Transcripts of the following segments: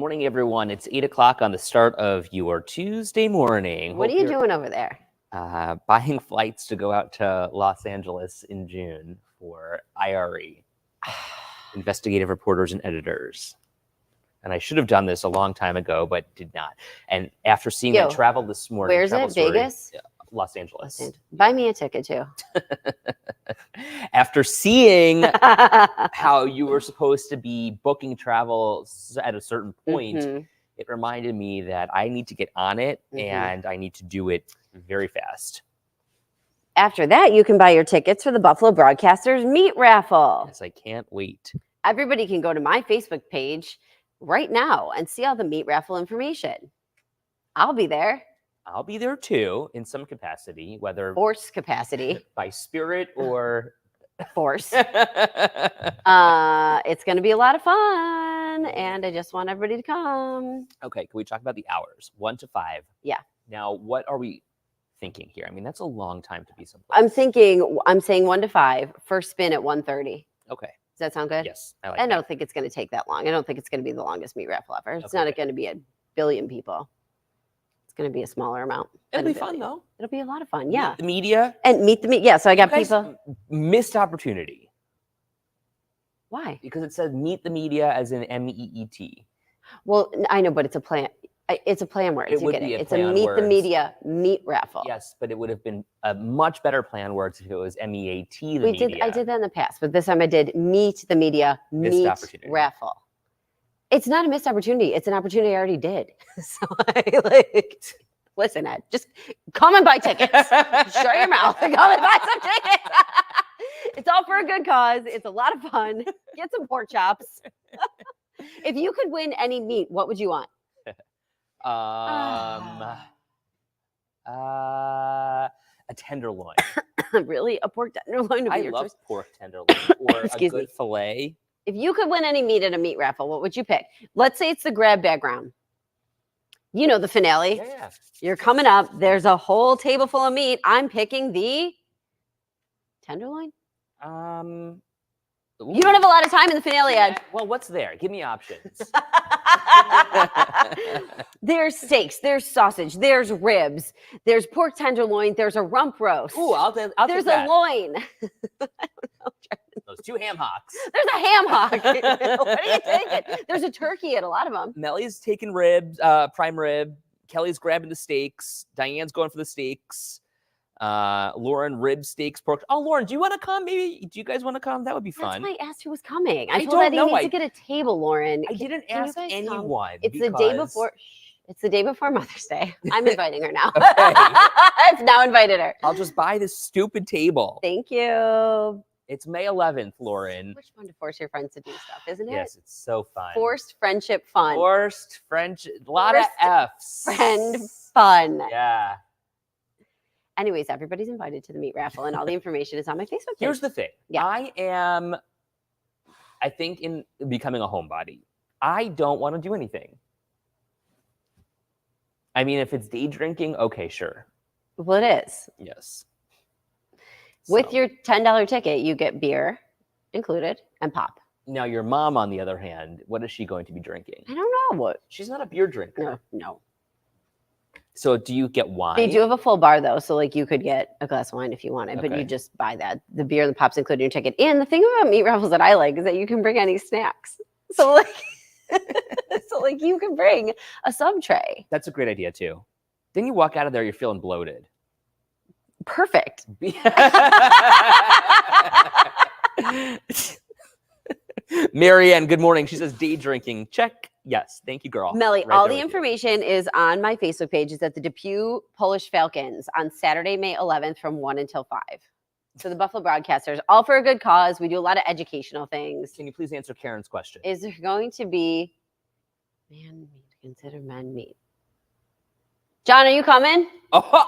morning, everyone. It's 8 o'clock on the start of your Tuesday morning. What are you doing over there? Buying flights to go out to Los Angeles in June for IRE, investigative reporters and editors. And I should have done this a long time ago, but did not. And after seeing that travel this morning, where's it? Story, Vegas? Los Angeles. Buy me a ticket too. After seeing how you were supposed to be booking travel at a certain point, it reminded me that I need to get on it and I need to do it very fast. After that, you can buy your tickets for the Buffalo Broadcasters Meat Raffle. Yes, I can't wait. Everybody can go to my Facebook page right now and see all the Meat Raffle information. I'll be there. I'll be there too, in some capacity, whether force capacity, by spirit or force. It's going to be a lot of fun, and I just want everybody to come. Okay, can we talk about the hours, 1 to 5? Yeah. Now, what are we thinking here? I mean, that's a long time to be someplace. I'm saying 1 to 5. First spin at 1:30. Okay. Does that sound good? Yes, I don't think it's going to take that long. I don't think it's going to be the longest meat raffle ever. It's not going to be 1 billion people. Going to be a smaller amount. It'll be fun though. It'll be a lot of fun. Yeah. Meet the media. And meet the media. Yeah. So I got people. Missed opportunity. Why? Because it said meet the media as in MEET. Well, I know, but it's a plan. It's a plan words. It would be it's a meet the media meat raffle. Yes, but it would have been a much better plan words if it was MEAT the media. I did that in the past, but this time I did meet the media meat raffle. It's not a missed opportunity. It's an opportunity I already did. So I listen, Ed, just come and buy tickets. Shut your mouth and come and buy some tickets. It's all for a good cause. It's a lot of fun. Get some pork chops. If you could win any meat, what would you want? A tenderloin. Really? A pork tenderloin? I love pork tenderloin or a good filet. If you could win any meat at a meat raffle, what would you pick? Let's say it's the grab bag round. You know the finale. Yeah. You're coming up. There's a whole table full of meat. I'm picking the tenderloin. You don't have a lot of time in the finale, Ed. Well, what's there? Give me options. There's steaks. There's sausage. There's ribs. There's pork tenderloin. There's a rump roast. Ooh, I'll there's take that. A loin. I don't know. Those 2 ham hocks. There's a ham hock. What are you taking? There's a turkey at a lot of them. Melly's taking ribs, prime rib. Kelly's grabbing the steaks. Diane's going for the steaks. Lauren, rib steaks, pork. Oh, Lauren, do you want to come? Maybe, do you guys want to come? That would be fun. That's why I asked who was coming. I told Eddie he needs to get a table, Lauren. I didn't ask anyone. It's the day before. It's the day before Mother's Day. I'm inviting her now. Okay. I've now invited her. I'll just buy this stupid table. Thank you. It's May 11th, Lauren. Which fun to force your friends to do stuff, isn't it? Yes, it's so fun. Forced friendship fun. Forced friendship. A lot of F's. Friend fun. Yeah. Anyways, everybody's invited to the meat raffle, and all the information is on my Facebook page. Here's the thing. Yeah. I think in becoming a homebody, I don't want to do anything. I mean, if it's day drinking, okay, sure. Well, it is. Yes. With your $10 ticket, you get beer included and pop. Now, your mom, on the other hand, what is she going to be drinking? I don't know. What? She's not a beer drinker. No. So do you get wine? They do have a full bar, though. So, you could get a glass of wine if you wanted, okay. But you just buy that. The beer and the pop's included in your ticket. And the thing about meat raffles that I like is that you can bring any snacks. So, you can bring a sub tray. That's a great idea, too. Then you walk out of there, you're feeling bloated. Perfect. Marianne, good morning. She says day drinking. Check. Yes. Thank you, girl. Melly, all the information is on my Facebook page. It's at the Depew Polish Falcons on Saturday, May 11th from 1 until 5. So the Buffalo Broadcasters, all for a good cause. We do a lot of educational things. Can you please answer Karen's question? Is there going to be man meat? Consider men meat. John, are you coming? Oh.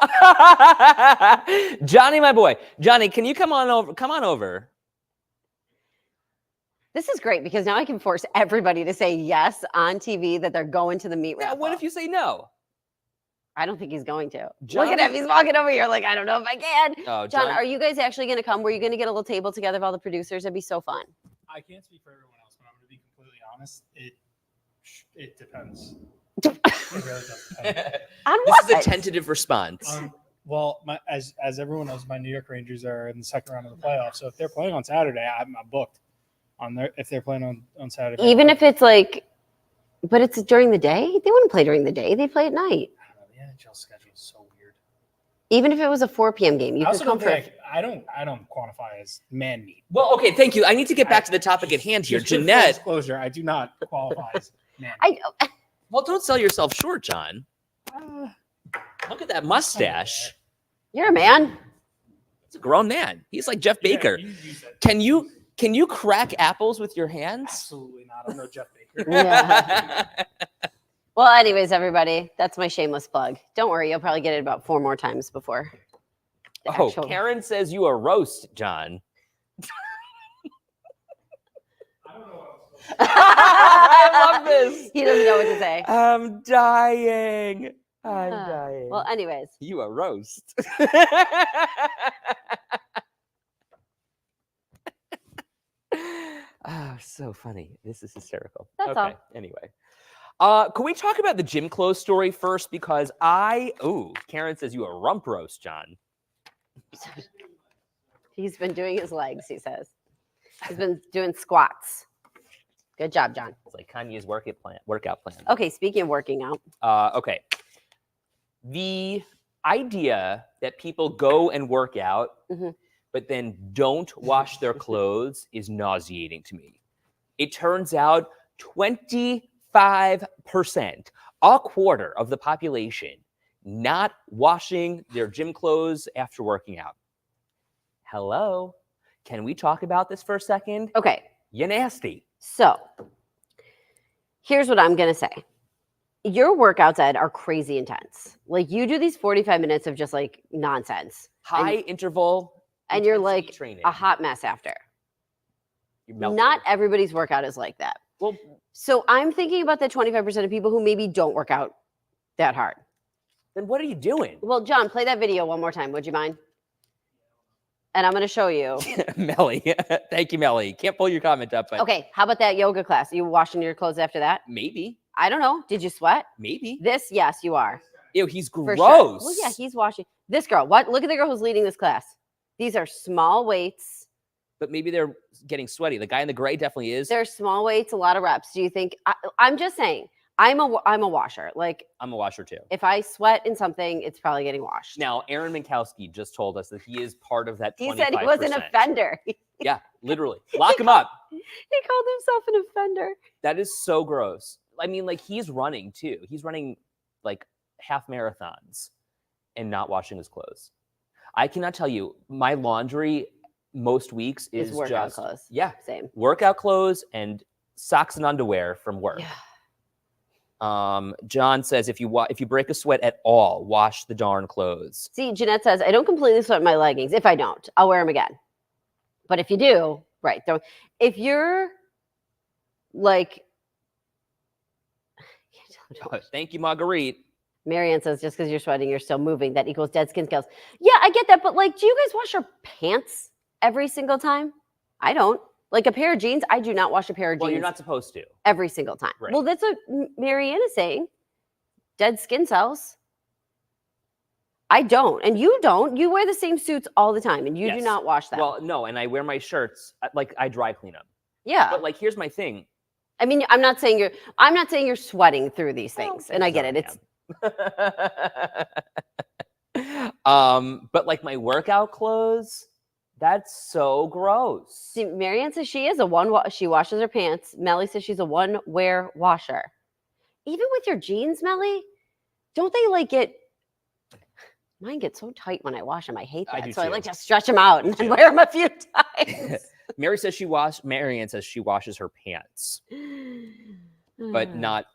Johnny, my boy. Johnny, can you come on over? Come on over. This is great because now I can force everybody to say yes on TV that they're going to the meat raffle. What if you say no? I don't think he's going to. John, look at him. He's walking over here like, I don't know if I can. Oh, John, are you guys actually going to come? Were you going to get a little table together of all the producers? It'd be so fun. I can't speak for everyone else, but I'm going to be completely honest. It It depends. It really does depend. On This what? is a tentative response. Well, as everyone knows, my New York Rangers are in the second round of the playoffs. So if they're playing on Saturday, I'm booked. If they're playing on Saturday, Even if it's like, but it's during the day. They wouldn't play during the day. They play at night. I don't know, the NHL schedule is so weird. Even if it was a 4 p.m. game, you I could also come don't for. think I don't quantify as man meat. Well, okay, thank you. I need to get back to the topic at hand here. Just for full Jeanette. disclosure, I do not qualify as man meat. Well, don't sell yourself short, John. Look at that mustache. You're a man. He's a grown man. He's like Jeff Baker. Yeah, you said Can you crack apples with your hands? absolutely not. I'm no Jeff Baker. Yeah. Well, anyways, everybody, that's my shameless plug. Don't worry, you'll probably get it about 4 more times before. the Oh, actual- Karen says you are roast, John. I don't know what else. I love this. He doesn't know what to say. I'm dying. I'm Ah, dying. Well, anyways, You are roast. Oh, so funny. This is hysterical. That's okay. all. Anyway. Can we talk about the gym clothes story first? Because Karen says you are rump roast, John. he's been doing his legs, he says. He's been doing squats. Good job, John. It's like Kanye's workout plan. Okay, speaking of working out. Okay. The idea that people go and work out, Mhm. but then don't wash their clothes is nauseating to me. It turns out 25%, a quarter of the population, not washing their gym clothes after working out. Hello? Can we talk about this for a second? Okay, You nasty. so here's what I'm going to say. Your workouts, Ed, are crazy intense. Like you do these 45 minutes of just like nonsense. High interval. And you're intensity like training. a hot mess after. You're melting. Not everybody's workout is like that. Well, So I'm thinking about the 25% of people who maybe don't work out that hard. then what are you doing? Well, John, play that video one more time. Would you mind? And I'm going to show you. Melly. Thank you, Melly. Can't pull your comment up, but Okay, how about that yoga class? Are you washing your clothes after that? maybe. I don't know. Did you sweat? Maybe. This, yes, you are. Ew, he's For gross. sure. Well, yeah, he's washing. This girl, what? Look at the girl who's leading this class. These are small weights. But maybe they're getting sweaty. The guy in the gray definitely is. They're small weights, a lot of reps. Do you think? I'm just saying. I'm a washer. Like I'm a washer too. if I sweat in something, it's probably getting washed. Now, Aaron Minkowski just told us that he is part of that 25%. He said he was an offender. Yeah, literally. Lock him up. He called himself an offender. That is so gross. I mean, like, he's running too. He's running like half marathons and not washing his clothes. I cannot tell you, my laundry most weeks is workout just clothes. yeah, Same. workout clothes and socks and underwear from work. Yeah. John says if you break a sweat at all, wash the darn clothes. See, Jeanette says, I don't completely sweat in my leggings. If I don't, I'll wear them again. But if you do, right. If you're like, Thank you, Marguerite. Marianne says, just because you're sweating, you're still moving. That equals dead skin cells. Yeah, I get that. But like, do you guys wash your pants every single time? I don't. Like a pair of jeans, I do not wash a pair of Well, jeans you're not supposed to. every single time. Right. Well, that's what Marianne is saying. Dead skin cells. I don't. And you don't. You wear the same suits all the time and you do Yes. not wash them. Well, no, and I wear my shirts like I dry clean them. yeah. But like, here's my thing. I mean, I'm not saying you're sweating through these things. And I get it. It's but like my workout clothes, that's so gross. see, Marianne says she is she washes her pants. Melly says she's a one-wear washer. Even with your jeans, Melly, don't they like mine get so tight when I wash them. I hate I that. do So I too. like to stretch them out and then too. wear them a few times. Marianne says she washes her pants, but not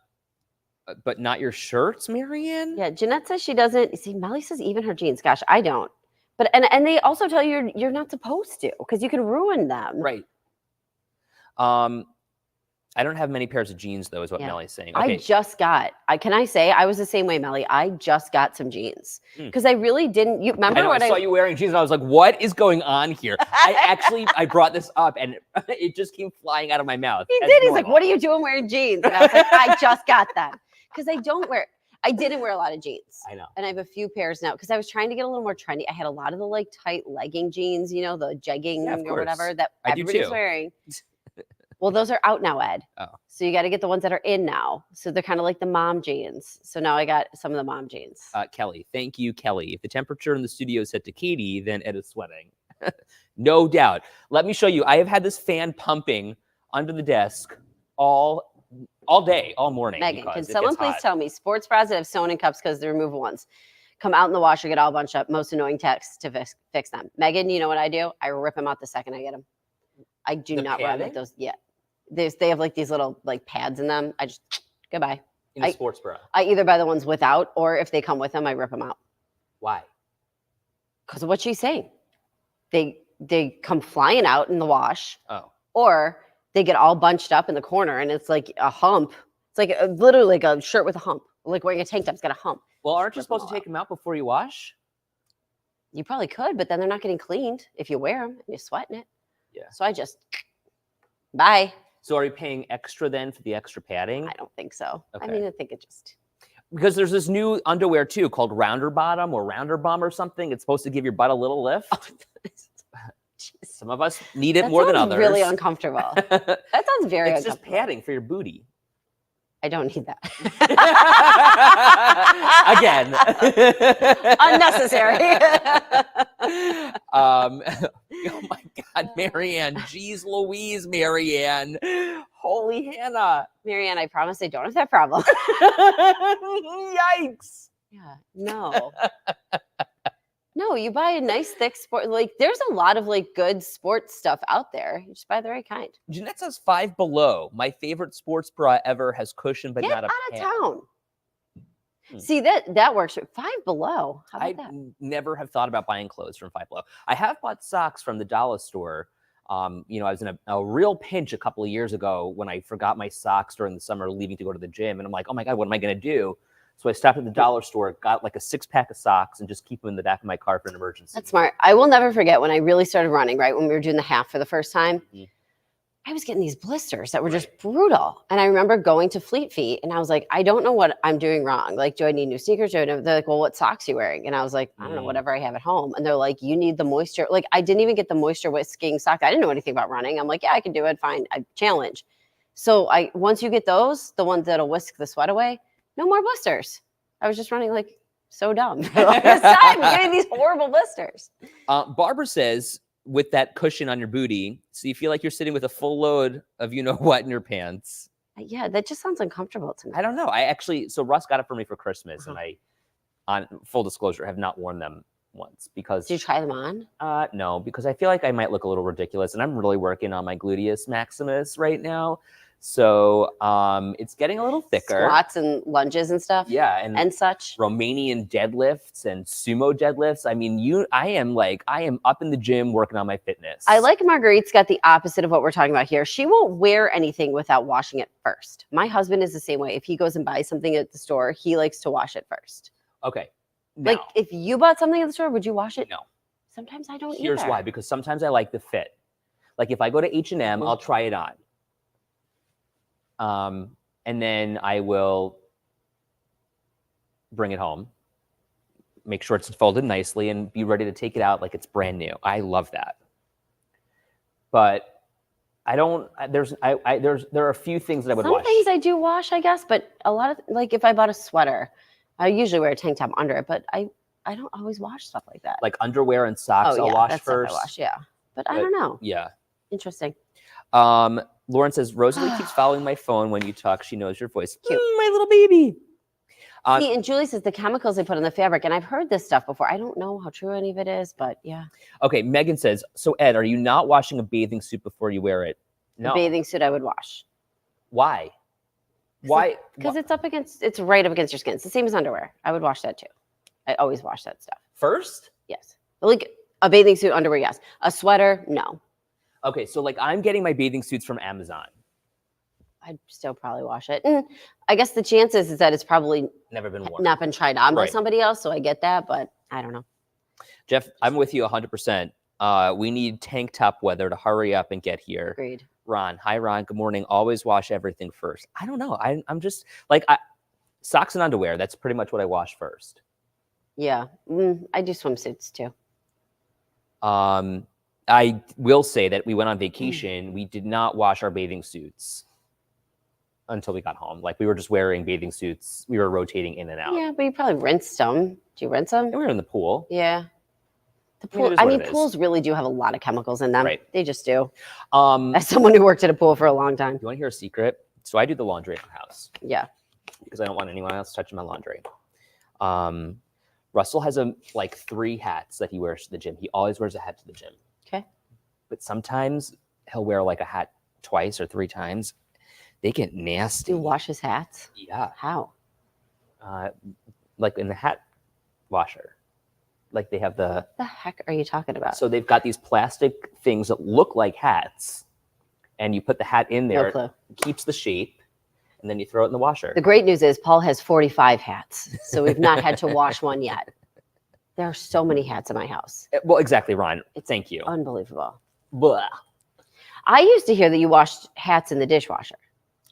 your shirts, Marianne. Yeah, Jeanette says she doesn't. See, Melly says even her jeans. Gosh, I don't. But and they also tell you you're not supposed to because you can ruin them. Right. I don't have many pairs of jeans, though, is what Yeah. Melly's saying. I Okay. just got, can I say, I was the same way, Melly. I just got some jeans because I really didn't, you remember I saw you wearing jeans and I was like, what is going on here? I brought this up and it just came flying out of my mouth. He did. He's like, what are you doing wearing jeans? And I was like, I just got them. Because I didn't wear a lot of jeans. I know. And I have a few pairs now because I was trying to get a little more trendy. I had a lot of the like tight legging jeans, you know, the jegging or whatever that everybody's wearing. Well, those are out now, Ed. Oh. So you got to get the ones that are in now. So they're kind of like the mom jeans. So now I got some of the mom jeans. Kelly, thank you, Kelly. If the temperature in the studio is set to Katie, then Ed is sweating. No doubt. Let me show you. I have had this fan pumping under the desk all day, all morning. Megan, can someone please tell me sports bras that have sewn in cups because the removable ones come out in the washer, get all bunched up, most annoying texts to fix them. Megan, you know what I do? I rip them out the second I get them. I do not run like those yet. They have like these little like pads in them. I just goodbye. In a sports bra. I either buy the ones without, or if they come with them, I rip them out. Why? Because of what she's saying. They come flying out in the wash. Oh. Or they get all bunched up in the corner, and it's like a hump. It's like literally like a shirt with a hump, like wearing a tank top. It's got a hump. Well, aren't you supposed to take them out before you wash? You probably could, but then they're not getting cleaned if you wear them and you're sweating it. Yeah. So I just bye. So are you paying extra then for the extra padding? I don't think so. Okay. I mean, I think it just because there's this new underwear too called Rounder Bottom or Rounder Bum or something. It's supposed to give your butt a little lift. Some of us need it more than others. Really uncomfortable. That sounds very It's uncomfortable. just padding for your booty. I don't need that. Again. Unnecessary. Oh my God, Marianne. Jeez Louise, Marianne. Holy Hannah. Marianne, I promise I don't have that problem. Yikes. Yeah, no. No, you buy a nice thick sport. Like there's a lot of like good sports stuff out there. You just buy the right kind. Jeanette says 5 Below. My favorite sports bra ever has cushion, but Get not a out pad. of town. See, that works. 5 Below. How about I that? never have thought about buying clothes from 5 Below. I have bought socks from the dollar store. You know, I was in a real pinch a couple of years ago when I forgot my socks during the summer leaving to go to the gym. And I'm like, oh my God, what am I going to do? So I stopped at the dollar store, got like a 6-pack of socks and just keep them in the back of my car for an emergency. That's smart. I will never forget when I really started running, right? When we were doing the half for the first time. Mhm. I was getting these blisters that were just brutal. And I remember going to Fleet Feet and I was like, I don't know what I'm doing wrong. Like, do I need new sneakers? They're like, well, what socks are you wearing? And I was like, I don't know, whatever I have at home. And they're like, you need the moisture. Like, I didn't even get the moisture whisking socks. I didn't know anything about running. I'm like, yeah, I can do it. Fine. I challenge. So once you get those, the ones that'll whisk the sweat away, no more blisters. I was just running like so dumb. I'm getting these horrible blisters. Barbara says, with that cushion on your booty, so you feel like you're sitting with a full load of you know what in your pants. Yeah, that just sounds uncomfortable to me. I don't know. So Russ got it for me for Christmas, and I, on full disclosure, have not worn them once because. Did you try them on? No, because I feel like I might look a little ridiculous, and I'm really working on my gluteus maximus right now. So it's getting a little thicker. Squats and lunges and stuff. Yeah, and such. Romanian deadlifts and sumo deadlifts. I mean, I am up in the gym working on my fitness. I like Marguerite's got the opposite of what we're talking about here. She won't wear anything without washing it first. My husband is the same way. If he goes and buys something at the store, he likes to wash it first. Okay. Like if you bought something at the store, would you wash it? No. Sometimes I don't Here's either. why, because sometimes I like the fit. Like if I go to H&M, I'll try it on. And then I will bring it home, make sure it's folded nicely, and be ready to take it out like it's brand new. I love that. But I don't. There are a few things that I would wash. Some things I do wash, I guess, but a lot of like if I bought a sweater, I usually wear a tank top under it, but I don't always wash stuff like that. Like underwear and socks, I'll wash first. I wash, yeah. But I don't know. Yeah. Interesting. Lauren says, Rosalie keeps following my phone when you talk. She knows your voice. Cute. My little baby. See, and Julie says the chemicals they put on the fabric, and I've heard this stuff before. I don't know how true any of it is, but yeah. Okay, Megan says, so Ed, are you not washing a bathing suit before you wear it? No. A bathing suit I would wash. Why? Why? Because it's right up against your skin. It's the same as underwear. I would wash that too. I always wash that stuff. First? Yes. Like a bathing suit, underwear, yes. A sweater, no. Okay, so like I'm getting my bathing suits from Amazon. I'd still probably wash it. And I guess the chances is that it's probably Never been worn. not been tried on by Right. somebody else. So I get that, but I don't know. Jeff, I'm with you 100%. We need tank top weather to hurry up and get here. Agreed. Ron, hi Ron, good morning. Always wash everything first. I don't know. I'm just like socks and underwear. That's pretty much what I wash first. Yeah. I do swimsuits too. I will say that we went on vacation. We did not wash our bathing suits until we got home. Like we were just wearing bathing suits. We were rotating in and out. Yeah, but you probably rinsed them. Do you rinse them? And we were in the pool. Yeah. The I mean, it pool. is I what mean, it is. pools really do have a lot of chemicals in them. Right. They just do. You As someone who worked at a pool for a long time. want to hear a secret? So I do the laundry at our house Yeah. because I don't want anyone else touching my laundry. Russell has like 3 hats that he wears to the gym. He always wears a hat to the gym. Okay. But sometimes he'll wear like a hat twice or 3 times. They get Do nasty. you wash his hats? Yeah. How? Like in the hat washer. Like they have What the heck are you talking about? so they've got these plastic things that look like hats, and you put the hat in there, No clue. it keeps the shape, and then you throw it in the washer. The great news is Paul has 45 hats, so we've not had to wash one yet. There are so many hats in my house. Well, exactly, Ron. Thank you. Unbelievable. Blah. I used to hear that you washed hats in the dishwasher.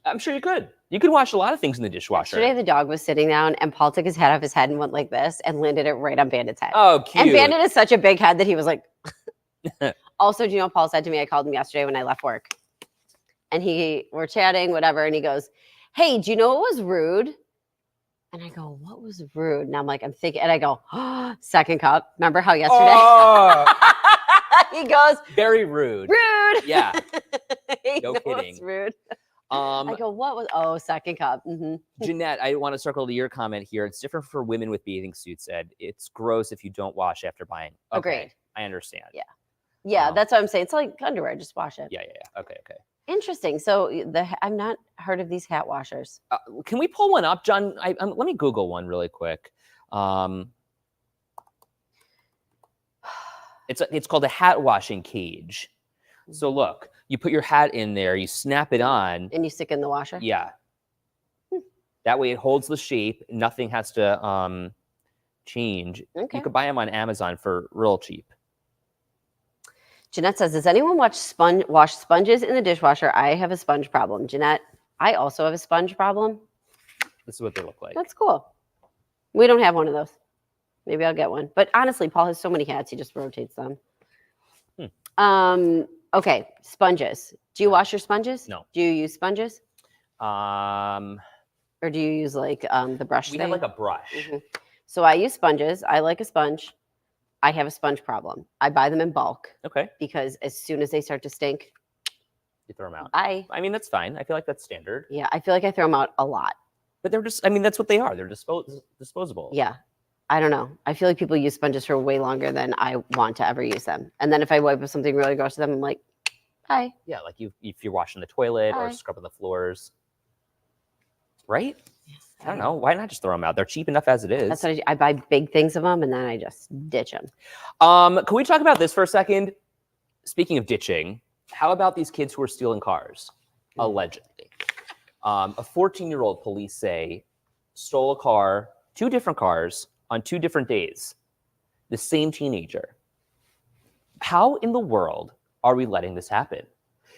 I'm sure you could. You could wash a lot of things in the dishwasher. Yesterday, the dog was sitting down, and Paul took his hat off his head and went like this and landed it right on Bandit's head. Oh, cute. And Bandit is such a big head that he was like. Also, do you know what Paul said to me? I called him yesterday when I left work, and we're chatting, whatever, and he goes, "Hey, do you know what was rude?" And I go, "What was rude?" And I'm like, I'm thinking, and I go, oh, "Second cup." Remember how yesterday? Oh, He goes, very rude. "Rude." Yeah. He No knows kidding. Rude. I go, "What was?" Oh, second cup. Jeanette, I want to circle to your comment here. It's different for women with bathing suits, Ed. It's gross if you don't wash after buying. Okay, Agreed. I understand. Yeah. Yeah, Um, that's what I'm saying. It's like underwear. Just wash it. Yeah. Okay. Interesting. So I've not heard of these hat washers. Can we pull one up, John? Let me Google one really quick. It's called a hat washing cage. So look, you put your hat in there, you snap it on. And you stick in the washer? Yeah. That way it holds the shape. Nothing has to change. Okay. You could buy them on Amazon for real cheap. Jeanette says, does anyone wash sponges in the dishwasher? I have a sponge problem. Jeanette, I also have a sponge problem. This is what they look like. That's cool. We don't have one of those. Maybe I'll get one. But honestly, Paul has so many hats, he just rotates them. Okay, sponges. Do you wash your sponges? No. Do you use sponges? Um, Or do you use like the brush we thing? have like a brush. Mhm. So I use sponges. I like a sponge. I have a sponge problem. I buy them in bulk Okay. because as soon as they start to stink, You throw them out. I mean, that's fine. I feel like that's standard. I feel like I throw them out a lot. But they're just, I mean, that's what they are. They're disposable. Yeah. I don't know. I feel like people use sponges for way longer than I want to ever use them. And then if I wipe with something really gross to them, I'm like, bye. Yeah, like if you're washing the toilet or Hi. scrubbing the floors. Right? I don't know. Why not just throw them out? They're cheap enough as it is. That's what I do. I buy big things of them and then I just ditch them. Can we talk about this for a second? Speaking of ditching, how about these kids who are stealing cars? Allegedly. A 14-year-old, police say, stole a car, 2 different cars, on 2 different days. The same teenager. How in the world are we letting this happen?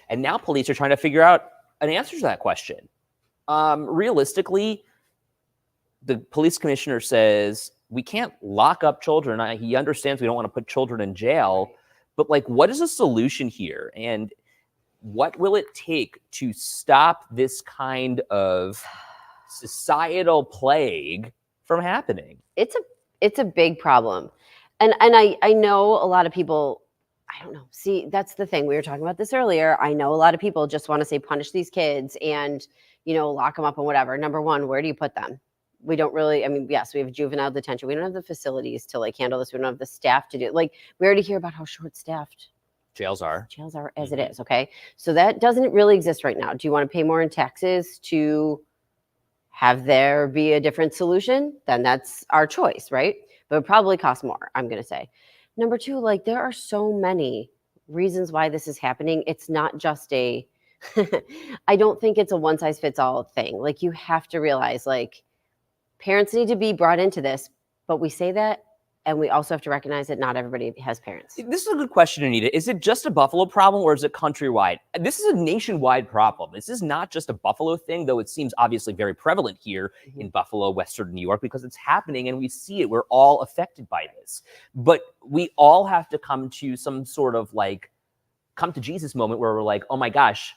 And now police are trying to figure out an answer to that question. Realistically, the police commissioner says we can't lock up children. He understands we don't want to put children in jail, but like, what is a solution here? And what will it take to stop this kind of societal plague from happening? It's a big problem. And I know a lot of people, I don't know. See, that's the thing. We were talking about this earlier. I know a lot of people just want to say punish these kids and, lock them up and whatever. Number one, where do you put them? We don't really, I mean, yes, we have juvenile detention. We don't have the facilities to like handle this. We don't have the staff to do it. Like we already hear about how short staffed Jails are as it is. Okay. So that doesn't really exist right now. Do you want to pay more in taxes to have there be a different solution? Then that's our choice, right? But it probably costs more, I'm going to say. Number 2, like there are so many reasons why this is happening. It's not just a I don't think it's a one size fits all thing. Like, you have to realize, like, parents need to be brought into this, but we say that, and we also have to recognize that not everybody has parents. This is a good question, Anita. Is it just a Buffalo problem or is it countrywide? This is a nationwide problem. This is not just a Buffalo thing, though it seems obviously very prevalent here in Buffalo, Western New York, because it's happening and we see it. We're all affected by this. But we all have to come to some sort of like, come to Jesus moment where we're like, oh my gosh,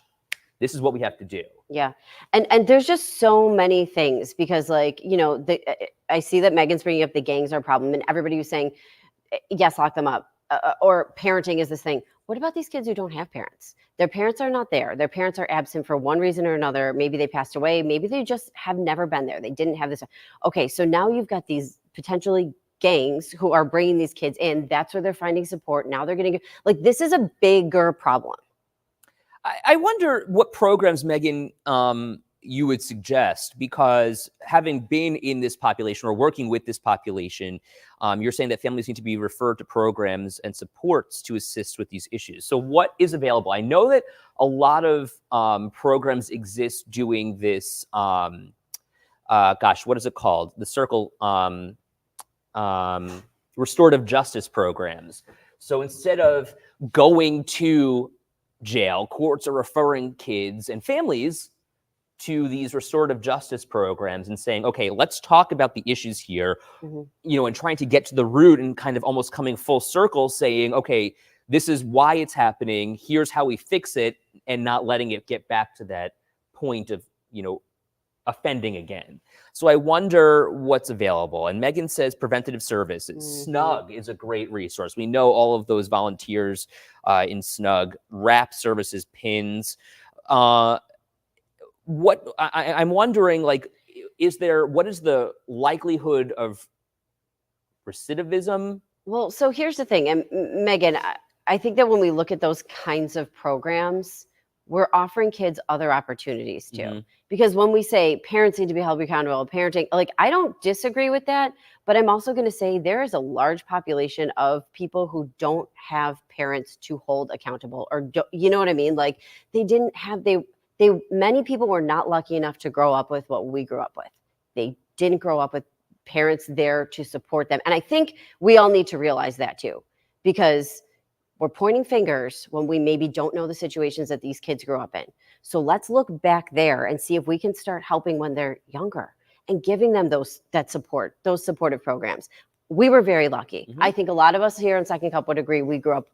this is what we have to do. Yeah. And there's just so many things because, like, you know, I see that Megan's bringing up the gangs are a problem and everybody was saying, yes, lock them up. Or parenting is this thing. What about these kids who don't have parents? Their parents are not there. Their parents are absent for one reason or another. Maybe they passed away. Maybe they just have never been there. They didn't have this. Okay, so now you've got these potentially gangs who are bringing these kids in. That's where they're finding support. Now they're getting, like, this is a bigger problem. I wonder what programs, Megan, you would suggest, because having been in this population or working with this population, you're saying that families need to be referred to programs and supports to assist with these issues. So what is available? I know that a lot of programs exist doing this, gosh, what is it called? The Circle restorative justice programs. So instead of going to jail, courts are referring kids and families to these restorative justice programs and saying, okay, let's talk about the issues here, you know, and trying to get to the root and kind of almost coming full circle saying, okay, this is why it's happening. Here's how we fix it, and not letting it get back to that point of, you know, offending again. So I wonder what's available. And Megan says preventative services. Snug is a great resource. We know all of those volunteers in Snug, RAP services, PINs. I'm wondering, like, what is the likelihood of recidivism? Well, so here's the thing. And Megan, I think that when we look at those kinds of programs, we're offering kids other opportunities too. Because when we say parents need to be held accountable, parenting, like, I don't disagree with that, but I'm also going to say there is a large population of people who don't have parents to hold accountable, or you know what I mean? Like, they didn't have, many people were not lucky enough to grow up with what we grew up with. They didn't grow up with parents there to support them. And I think we all need to realize that too, because we're pointing fingers when we maybe don't know the situations that these kids grew up in. So let's look back there and see if we can start helping when they're younger and giving them that support, those supportive programs. We were very lucky. I think a lot of us here in Second Cup would agree we grew up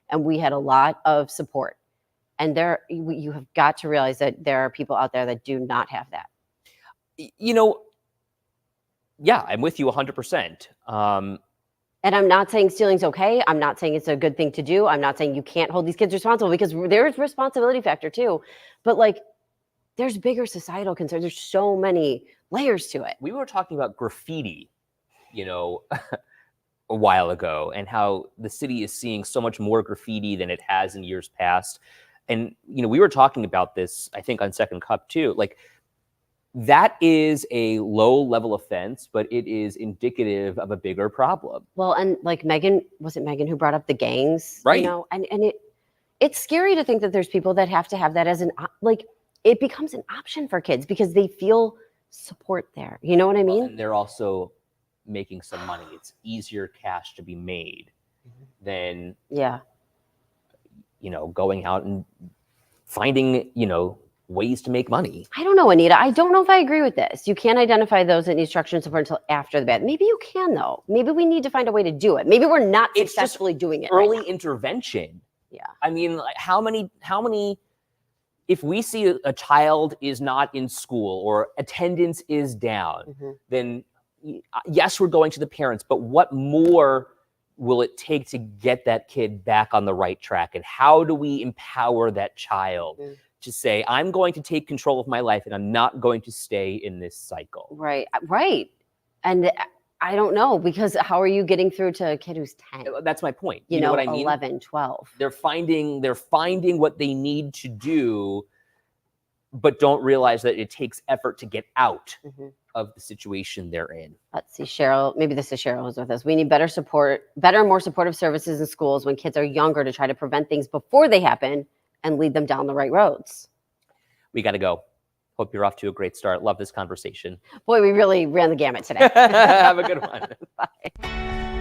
and we had a lot of support. And you have got to realize that there are people out there that do not have that. You know, yeah, I'm with you 100%. And I'm not saying stealing's okay. I'm not saying it's a good thing to do. I'm not saying you can't hold these kids responsible, because there's responsibility factor too. But, like, there's bigger societal concerns. There's so many layers to it. We were talking about graffiti, you know, a while ago, and how the city is seeing so much more graffiti than it has in years past. And, you know, we were talking about this, I think, on Second Cup too. Like, that is a low-level offense, but it is indicative of a bigger problem. Well, and like was it Megan who brought up the gangs? Right. You know, and it's scary to think that there's people that have to have that as it becomes an option for kids because they feel support there. You know what I mean? And they're also making some money. It's easier cash to be made than, you know, going out and finding, you know, ways to make money. I don't know, Anita. I don't know if I agree with this. You can't identify those that need structure and support until after the bad. Maybe you can, though. Maybe we need to find a way to do it. Maybe we're not successfully doing it. Early intervention. Yeah. I mean, like, how many, if we see a child is not in school or attendance is down, then yes, we're going to the parents, but what more will it take to get that kid back on the right track? And how do we empower that child to say, I'm going to take control of my life and I'm not going to stay in this cycle? Right. And I don't know, because how are you getting through to a kid who's 10? That's my point. You know what I mean? 11, 12. They're finding what they need to do, but don't realize that it takes effort to get out of the situation they're in. Let's see, Cheryl. Maybe this is Cheryl who's with us. We need better, more supportive services in schools when kids are younger to try to prevent things before they happen and lead them down the right roads. we got to go. Hope you're off to a great start. Love this conversation. Boy, we really ran the gamut today. Have a good one. Bye.